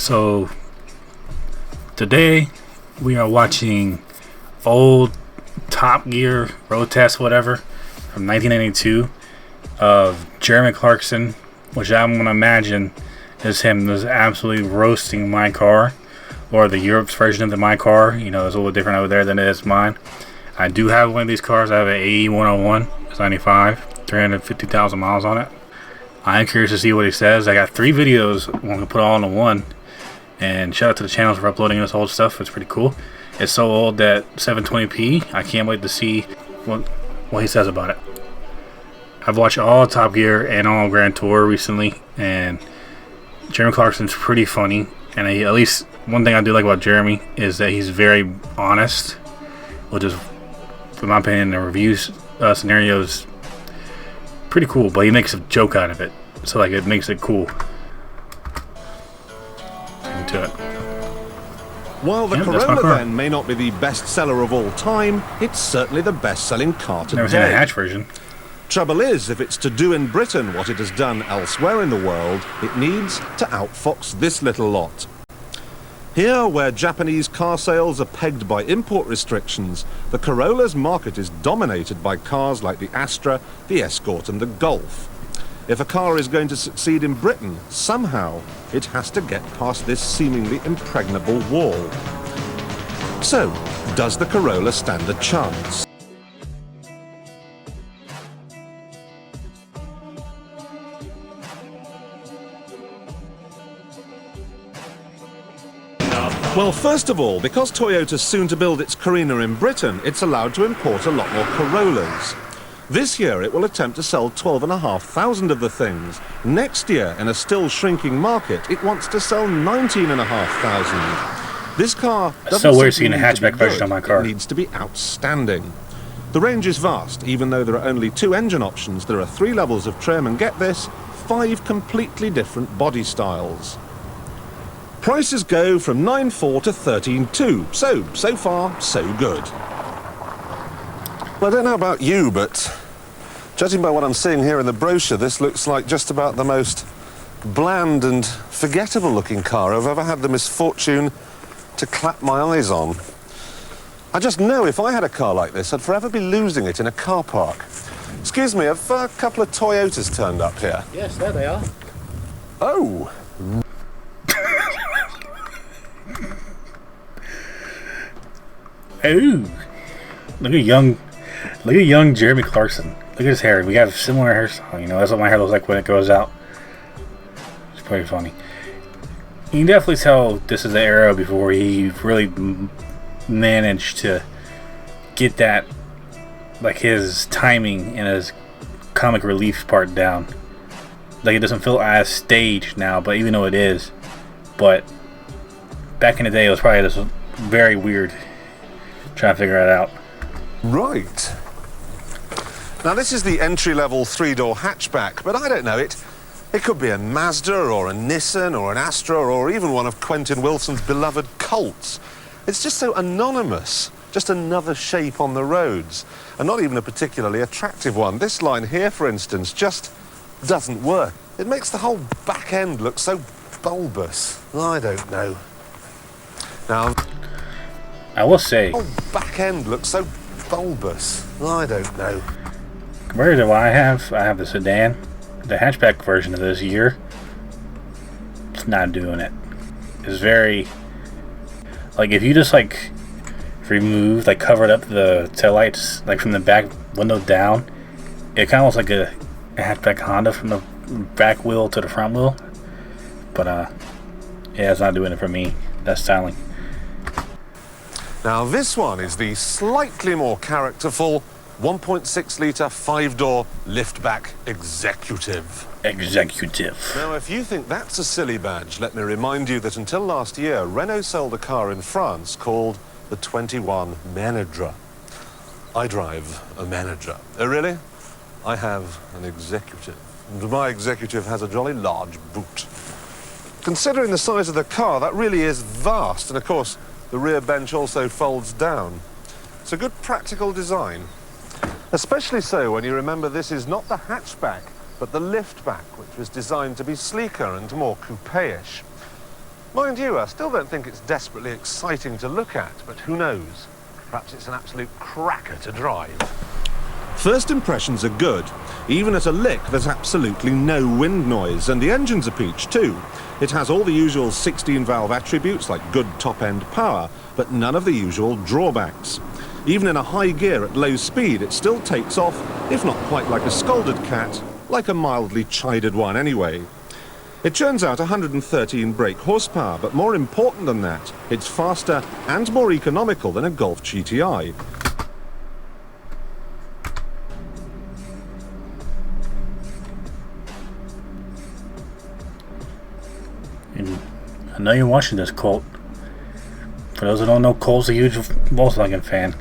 So today we are watching old Top Gear road test whatever from 1992 of Jeremy Clarkson, which I'm gonna imagine is him just absolutely roasting my car, or the Europe's version of my car. You know, it's a little different over there than it is mine. I do have one of these cars. I have an AE100. It's 95, 350,000 miles on it. I am curious to see what he says. I got 3 videos I'm going to put all into one. And shout out to the channels for uploading this old stuff. It's pretty cool. It's so old that 720p. I can't wait to see what he says about it. I've watched all Top Gear and all Grand Tour recently, and Jeremy Clarkson's pretty funny. And at least one thing I do like about Jeremy is that he's very honest, which is, in my opinion, the reviews scenarios pretty cool. But he makes a joke out of it, so like it makes it cool. Into it. While the Corolla then may not be the best seller of all time, it's certainly the best selling car today. Never seen a hatch version. Trouble is, if it's to do in Britain what it has done elsewhere in the world, it needs to outfox this little lot. Here, where Japanese car sales are pegged by import restrictions, the Corolla's market is dominated by cars like the Astra, the Escort and the Golf. If a car is going to succeed in Britain, somehow it has to get past this seemingly impregnable wall. So, does the Corolla stand a chance? Well, first of all, because Toyota's soon to build its Carina in Britain, it's allowed to import a lot more Corollas. This year it will attempt to sell 12,500 of the things. Next year, in a still shrinking market, it wants to sell 19,500. This car doesn't so weird seeing a hatchback version of my car. It needs to be outstanding. The range is vast. Even though there are only 2 engine options, there are 3 levels of trim, and get this, 5 completely different body styles. Prices go from 9.4 to 13.2, so far, so good. Well, I don't know about you, but judging by what I'm seeing here in the brochure, this looks like just about the most bland and forgettable looking car I've ever had the misfortune to clap my eyes on. I just know if I had a car like this, I'd forever be losing it in a car park. Excuse me, have a couple of Toyotas turned up here? Yes, there they are. Oh! Ooh, look at young Jeremy Clarkson. Look at his hair. We got a similar hairstyle. You know, that's what my hair looks like when it goes out. It's pretty funny. You can definitely tell this is the era before he really managed to get that, like, his timing and his comic relief part down. Like, it doesn't feel as staged now, but even though it is, but back in the day it was probably just very weird. Trying to figure it out. Right. Now this is the entry-level 3-door hatchback, but I don't know, it could be a Mazda or a Nissan or an Astra or even one of Quentin Wilson's beloved Colts. It's just so anonymous, just another shape on the roads, and not even a particularly attractive one. This line here, for instance, just doesn't work. It makes the whole back end look so bulbous. I don't know. Now, I will say, the whole back end looks so bulbous. I don't know. Compared to what I have the sedan. The hatchback version of this year, it's not doing it. It's very, like, if you just like removed, like covered up the taillights, like from the back window down, it kind of looks like a hatchback Honda from the back wheel to the front wheel. But yeah, it's not doing it for me. That styling. Now this one is the slightly more characterful 1.6-litre 5-door liftback executive. Now if you think that's a silly badge, let me remind you that until last year Renault sold a car in France called the 21 Manager. I drive a Manager. Oh really? I have an executive, and my executive has a jolly large boot. Considering the size of the car, that really is vast, and of course the rear bench also folds down. It's a good practical design. Especially so when you remember this is not the hatchback, but the liftback, which was designed to be sleeker and more coupe-ish. Mind you, I still don't think it's desperately exciting to look at, but who knows? Perhaps it's an absolute cracker to drive. First impressions are good. Even at a lick, there's absolutely no wind noise, and the engine's a peach too. It has all the usual 16-valve attributes like good top-end power, but none of the usual drawbacks. Even in a high gear at low speed, it still takes off, if not quite like a scolded cat, like a mildly chided one anyway. It churns out 113 brake horsepower, but more important than that, it's faster and more economical than a Golf GTI. And I know you're watching this, Colt. For those who don't know, Colt's a huge Volkswagen fan.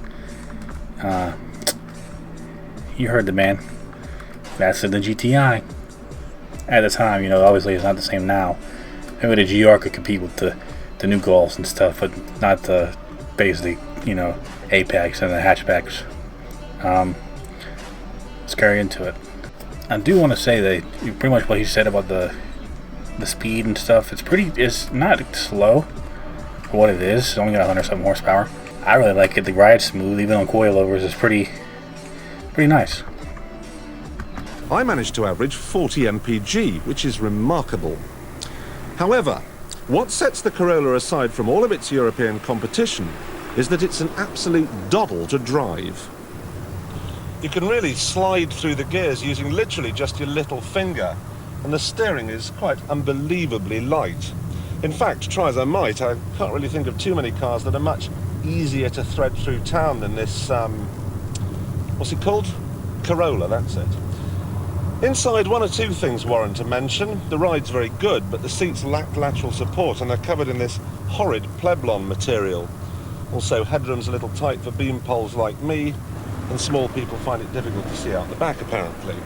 You heard the man. That's the GTI. At the time, you know, obviously it's not the same now. Maybe the GR could compete with the new Golfs and stuff, but not the basically, you know, Apex and the hatchbacks. Let's carry into it. I do want to say that pretty much what he said about the speed and stuff, it's not slow for what it is. It's only got 100-something horsepower. I really like it. The ride's smooth, even on coilovers. It's pretty nice. I managed to average 40 mpg, which is remarkable. However, what sets the Corolla aside from all of its European competition is that it's an absolute doddle to drive. You can really slide through the gears using literally just your little finger, and the steering is quite unbelievably light. In fact, try as I might, I can't really think of too many cars that are much easier to thread through town than this, what's it called? Corolla, that's it. Inside, one or two things warrant a mention. The ride's very good, but the seats lack lateral support and are covered in this horrid Pleblon material. Also, headroom's a little tight for beam poles like me, and small people find it difficult to see out the back, apparently.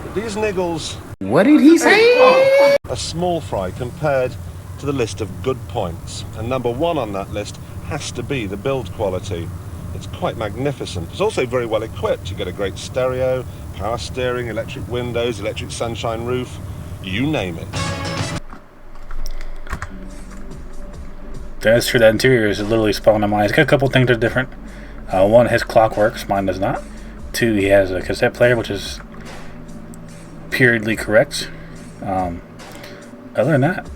But these niggles... What did he say? ...a small fry compared to the list of good points. And number one on that list has to be the build quality. It's quite magnificent. It's also very well equipped. You get a great stereo, power steering, electric windows, electric sunshine roof, you name it. That's true, that interior is literally spelling on mine. It's got a couple things that are different. One, his clock works, mine does not. Two, he has a cassette player, which is periodically correct. Other than that,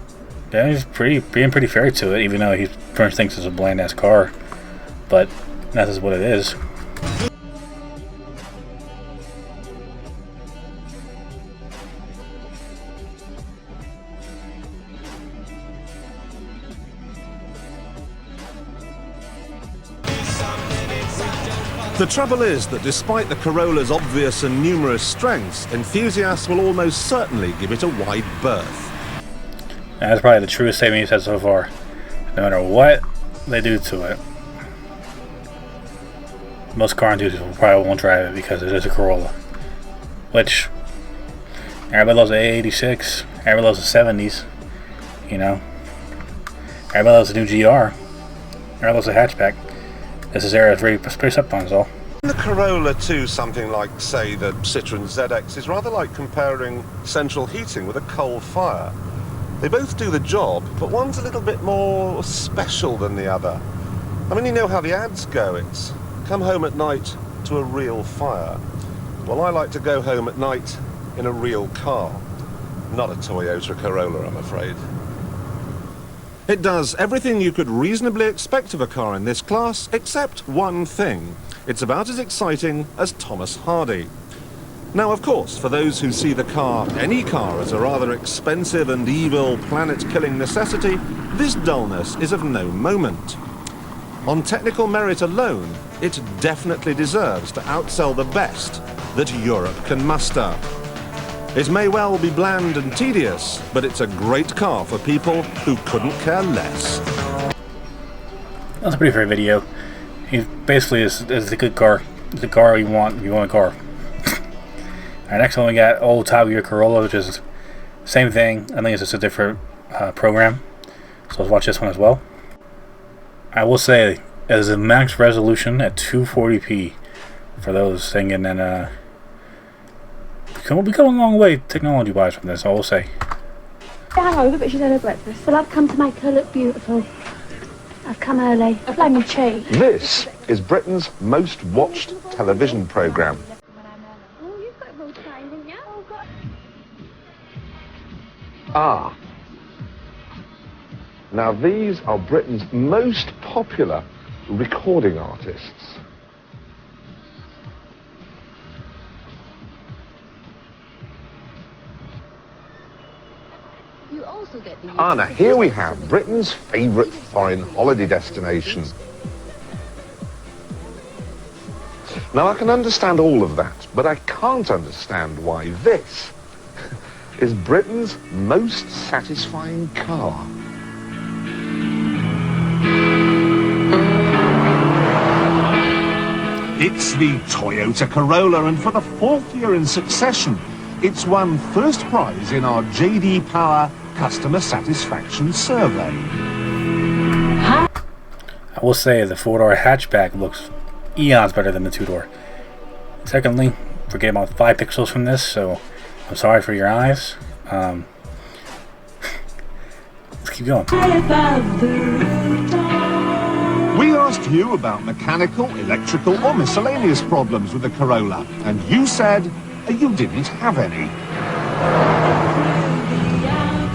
yeah, he's being pretty fair to it, even though he first thinks it's a bland-ass car. But that is what it is. The trouble is that despite the Corolla's obvious and numerous strengths, enthusiasts will almost certainly give it a wide berth. That's probably the truest statement he's said so far. No matter what they do to it, most car enthusiasts probably won't drive it because it is a Corolla. Which, everybody loves the A86, everybody loves the 70s, you know. Everybody loves the new GR, everybody loves the hatchback. This is era pretty up on us all. The Corolla to something like, say, the Citroën ZX is rather like comparing central heating with a coal fire. They both do the job, but one's a little bit more special than the other. I mean, you know how the ads go. It's come home at night to a real fire. Well, I like to go home at night in a real car. Not a Toyota Corolla, I'm afraid. It does everything you could reasonably expect of a car in this class, except one thing. It's about as exciting as Thomas Hardy. Now, of course, for those who see the car, any car, as a rather expensive and evil planet-killing necessity, this dullness is of no moment. On technical merit alone, it definitely deserves to outsell the best that Europe can muster. It may well be bland and tedious, but it's a great car for people who couldn't care less. That's a pretty fair video. He basically is the good car. It's the car you want if you want a car. Alright, next one we got old Top Gear Corolla, which is same thing. I think it's just a different program. So let's watch this one as well. I will say, as a max resolution at 240p for those thinking, and we've come a long way technology-wise from this, I will say. Hangover, but she's had her breakfast. Well, I've come to make her look beautiful. I've come early. Blame me cheap. This is Britain's most watched television programme. Oh, you've got a real train, didn't you? Oh, God. Ah. Now these are Britain's most popular recording artists. You also get the Now here we have Britain's favourite foreign holiday destination. Now I can understand all of that, but I can't understand why this is Britain's most satisfying car. It's the Toyota Corolla, and for the 4th year in succession, it's won first prize in our JD Power Customer Satisfaction Survey. I will say the 4-door hatchback looks eons better than the 2-door. Secondly, we're getting about 5 pixels from this, so I'm sorry for your eyes. Let's keep going. We asked you about mechanical, electrical or miscellaneous problems with the Corolla, and you said you didn't have any.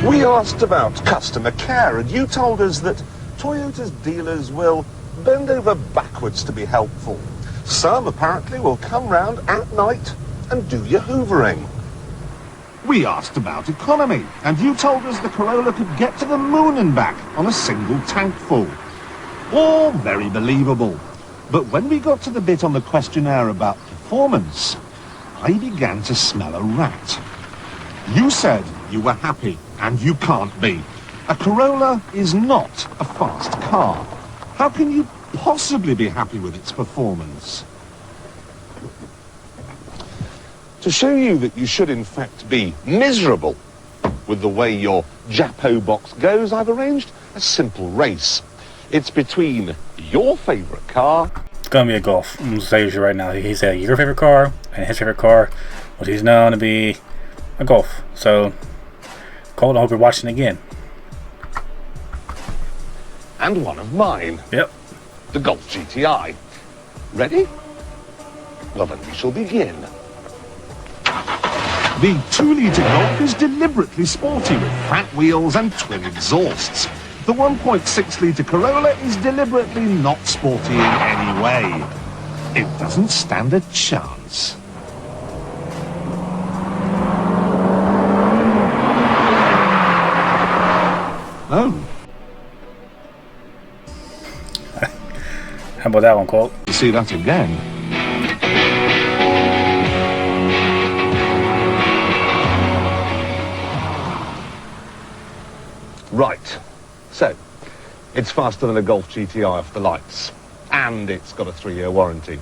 We asked about customer care, and you told us that Toyota's dealers will bend over backwards to be helpful. Some apparently will come round at night and do your hoovering. We asked about economy, and you told us the Corolla could get to the moon and back on a single tank full. All very believable. But when we got to the bit on the questionnaire about performance, I began to smell a rat. You said you were happy, and you can't be. A Corolla is not a fast car. How can you possibly be happy with its performance? To show you that you should in fact be miserable with the way your Japo box goes, I've arranged a simple race. It's between your favourite car... It's gonna be a Golf. I'm gonna say you right now. He said your favorite car, and his favorite car, what he's known to be a Golf. So, Colt, I hope you're watching again. And one of mine. Yep. The Golf GTI. Ready? Well, then we shall begin. The 2-litre Golf is deliberately sporty with fat wheels and twin exhausts. The 1.6-litre Corolla is deliberately not sporty in any way. It doesn't stand a chance. Oh. How about that one, Colt? You see that again? Right. So, it's faster than a Golf GTI off the lights. And it's got a 3-year warranty.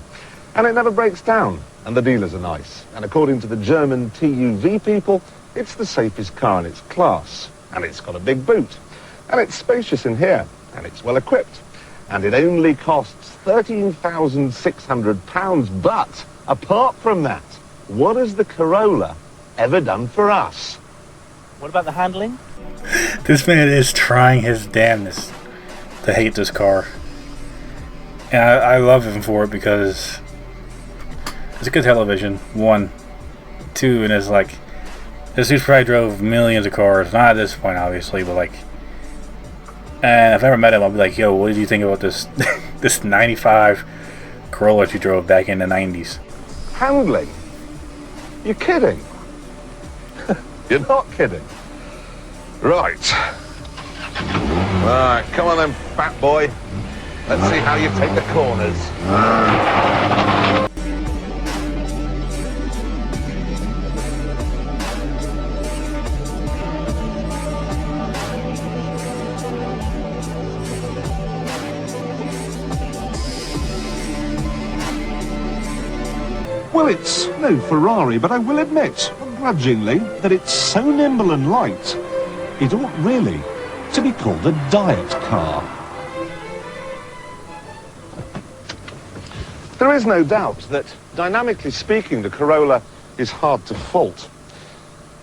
And it never breaks down. And the dealers are nice. And according to the German TUV people, it's the safest car in its class. And it's got a big boot. And it's spacious in here. And it's well equipped. And it only costs £13,600. But, apart from that, what has the Corolla ever done for us? What about the handling? This man is trying his damnedest to hate this car. And I love him for it because it's a good television, 1. 2, and it's like, this dude probably drove millions of cars. Not at this point, obviously, but like, and if I ever met him, I'll be like, yo, what did you think about this this 95 Corolla that you drove back in the 90s? Handling? You're kidding? You're not kidding. Right. Right, come on then, fat boy. Let's see how you take the corners. Well, it's no Ferrari, but I will admit, grudgingly, that it's so nimble and light, it ought really to be called a diet car. There is no doubt that, dynamically speaking, the Corolla is hard to fault.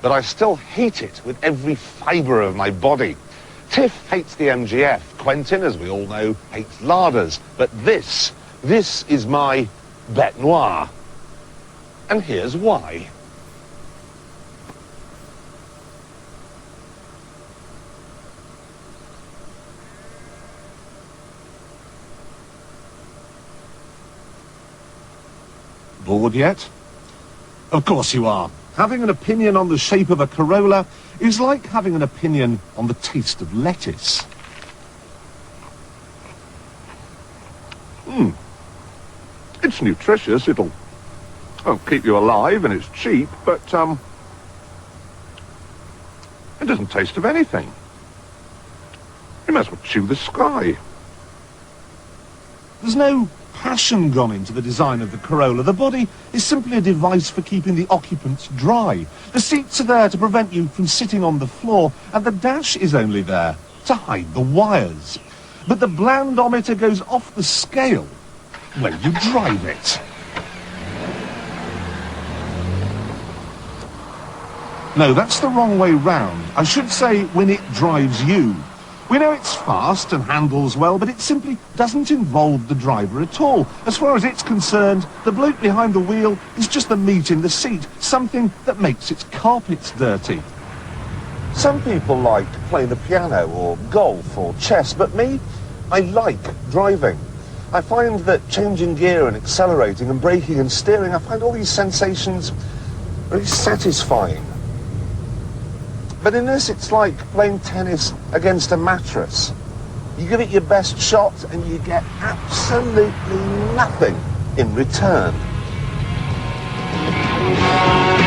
but I still hate it with every fibre of my body. Tiff hates the MGF. Quentin, as we all know, hates larders. But this is my bête noire. And here's why. Bored yet? Of course you are. Having an opinion on the shape of a Corolla is like having an opinion on the taste of lettuce. It's nutritious, it'll keep you alive, and it's cheap, but it doesn't taste of anything. You might as well chew the sky. There's no passion gone into the design of the Corolla. The body is simply a device for keeping the occupants dry. The seats are there to prevent you from sitting on the floor, and the dash is only there to hide the wires. But the blandometer goes off the scale when you drive it. No, that's the wrong way round. I should say when it drives you. We know it's fast and handles well, but it simply doesn't involve the driver at all. As far as it's concerned, the bloke behind the wheel is just the meat in the seat, something that makes its carpets dirty. Some people like playing the piano or golf or chess, but me, I like driving. I find that changing gear and accelerating and braking and steering, I find all these sensations really satisfying. But in this, it's like playing tennis against a mattress. You give it your best shot and you get absolutely nothing in return.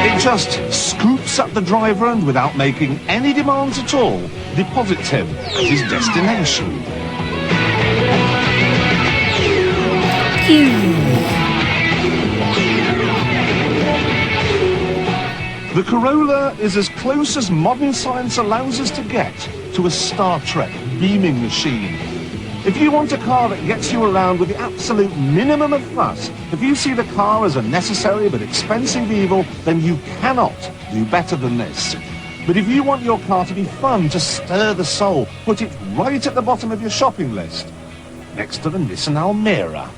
It just scoops up the driver and, without making any demands at all, deposits him at his destination. The Corolla is as close as modern science allows us to get to a Star Trek beaming machine. If you want a car that gets you around with the absolute minimum of fuss, if you see the car as a necessary but expensive evil, then you cannot do better than this. But if you want your car to be fun, to stir the soul, put it right at the bottom of your shopping list, next to the Nissan Almera.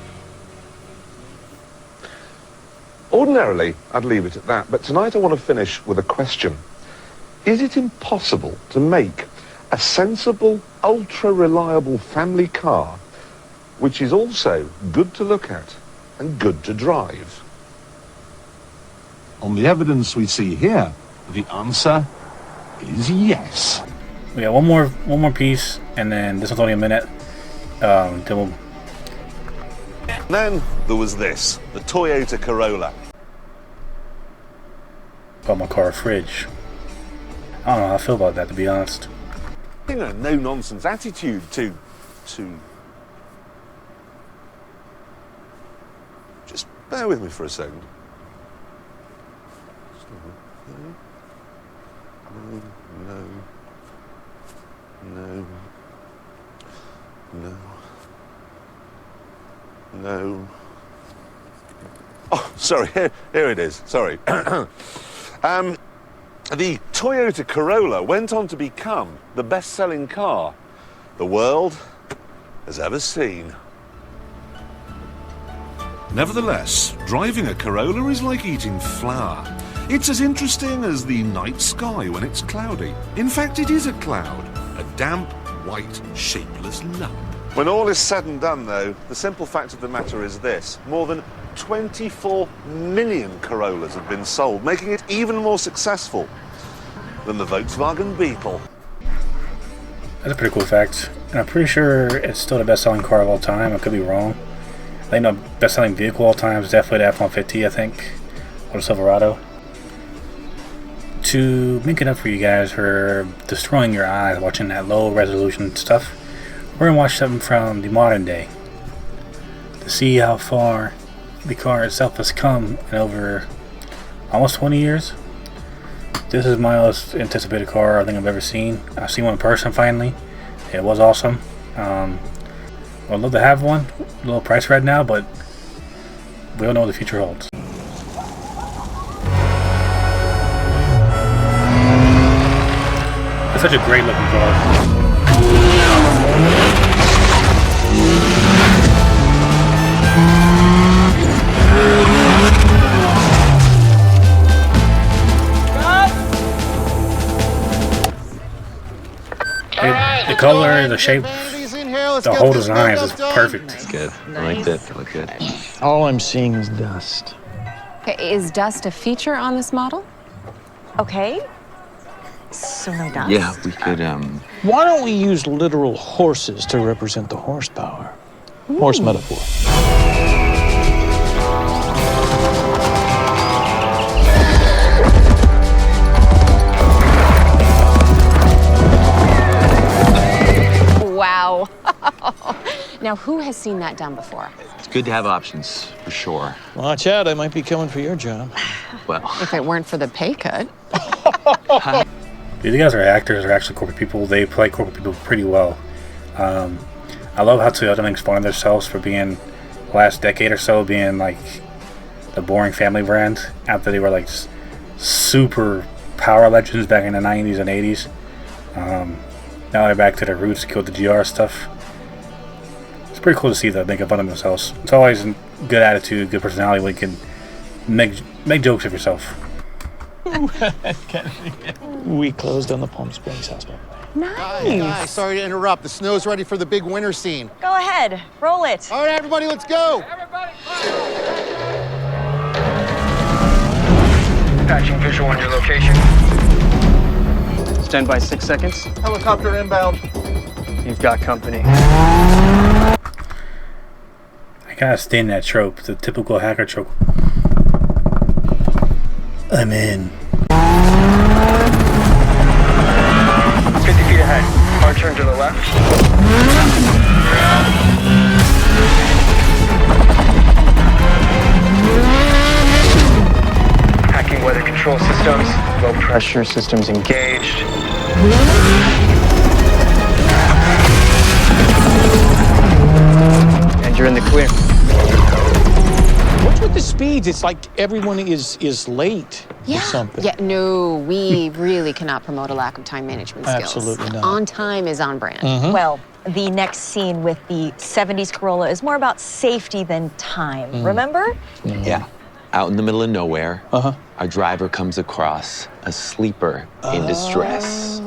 Ordinarily, I'd leave it at that, but tonight I want to finish with a question. Is it impossible to make a sensible, ultra-reliable family car which is also good to look at and good to drive? On the evidence we see here, the answer is yes. We got one more piece, and then this one's only a minute. Then we'll... Then there was this, the Toyota Corolla. Bought my car a fridge. I don't know how I feel about that, to be honest. You know, no-nonsense attitude to... Just bear with me for a second. No. Oh, sorry, here it is, sorry. The Toyota Corolla went on to become the best-selling car the world has ever seen. Nevertheless, driving a Corolla is like eating flour. It's as interesting as the night sky when it's cloudy. In fact, it is a cloud, a damp, white, shapeless lump. When all is said and done, though, the simple fact of the matter is this. More than 24 million Corollas have been sold, making it even more successful than the Volkswagen Beetle. That's a pretty cool fact. And I'm pretty sure it's still the best-selling car of all time. I could be wrong. I think the best-selling vehicle of all time is definitely the F-150, I think, or the Silverado. To make it up for you guys for destroying your eyes watching that low-resolution stuff, we're going to watch something from the modern day to see how far the car itself has come in over almost 20 years. This is my most anticipated car I think I've ever seen. I've seen one in person finally. It was awesome. I'd love to have one. A little price right now, but we don't know what the future holds. It's such a great looking car. The color, the shape, the whole design is just perfect. It's good. I liked it. It looked good. All I'm seeing is dust. Okay, is dust a feature on this model? Okay. So no dust. Yeah, we could, Why don't we use literal horses to represent the horsepower? Horse metaphor. Wow. Now, who has seen that done before? it's good to have options, for sure. Watch out, I might be coming for your job. Well, If it weren't for the pay cut. These guys are actors, they're actually corporate people. They play corporate people pretty well. I love how Toyota makes fun of themselves for being, the last decade or so, being like the boring family brand after they were like super power legends back in the 90s and 80s. Now they're back to their roots, killed the GR stuff. It's pretty cool to see them making fun of themselves. It's always a good attitude, good personality when you can make jokes of yourself. We closed on the Palm Springs house, by the way. Nice. Sorry to interrupt. The snow's ready for the big winter scene. Go ahead. Roll it. All right, everybody, let's go. Patching visual on your location. Stand by 6 seconds. Helicopter inbound. You've got company. I gotta stand that trope, the typical hacker trope. I'm in. 50 feet ahead. Hard turn to the left. Hacking weather control systems. Low pressure systems engaged. And you're in the clear. What's with the speeds? It's like everyone is late or something. Yeah, no, we really cannot promote a lack of time management skills. Absolutely not. On time is on brand. Well, the next scene with the 70s Corolla is more about safety than time. Remember? yeah. Out in the middle of nowhere, Uh-huh. our driver comes across a sleeper in distress.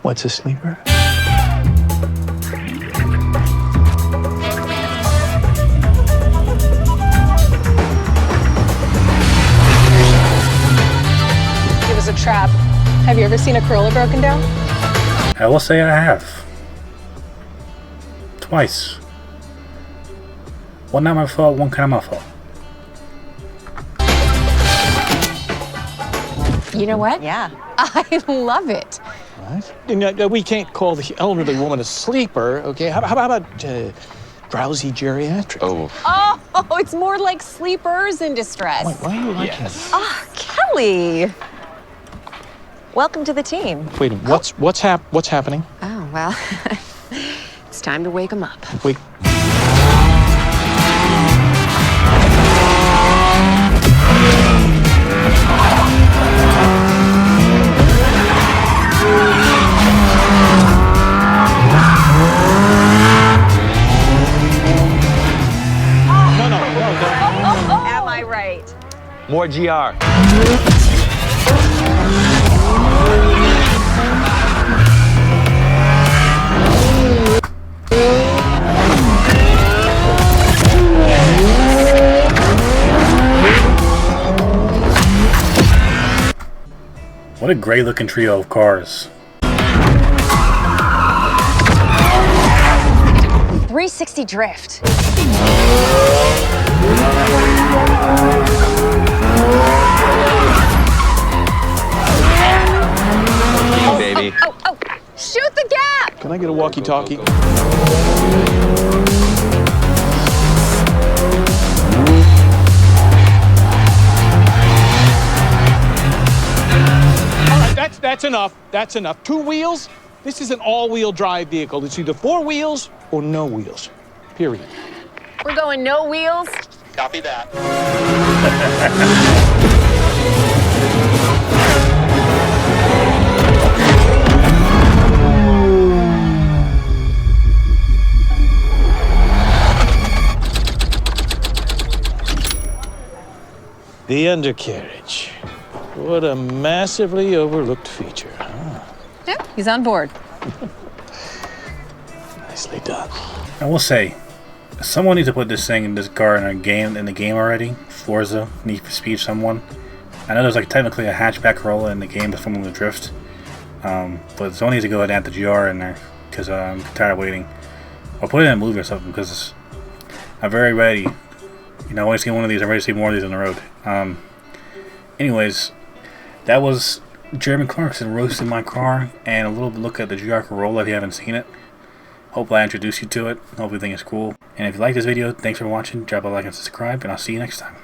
What's a sleeper? It was a trap. Have you ever seen a Corolla broken down? I will say I have. Twice. One not my fault, one kind of my fault. You know what? Yeah. I love it. Right. No, we can't call the elderly woman a sleeper, okay? How about drowsy geriatric? Oh, Oh, it's more like sleepers in distress. Why are you liking yes. Ah, Kelly. Welcome to the team. that? Wait, what's happening? Oh, well, it's time to wake them up. Wait. Am I right? More GR. What a great looking trio of cars. 360 drift. Baby. Oh, shoot the gap! Can I get a walkie-talkie? All right, that's enough. That's enough. 2 wheels? This is an all-wheel drive vehicle. It's either 4 wheels or no wheels. Period. We're going no wheels. Copy that. the undercarriage. What a massively overlooked feature, huh? Yep, he's on board. Nicely done. I will say, someone needs to put this thing in this car in the game already. Forza, Need for Speed, someone. I know there's like technically a hatchback Corolla in the game that's from the drift, but someone needs to go ahead and add the GR in there because I'm tired of waiting. Or put it in a movie or something because I'm very ready. You know, I want to see one of these. I'm ready to see more of these on the road. Anyways, that was Jeremy Clarkson roasting my car and a little look at the GR Corolla if you haven't seen it. Hopefully I introduced you to it. Hope you think it's cool. And if you like this video, thanks for watching. Drop a like and subscribe, and I'll see you next time.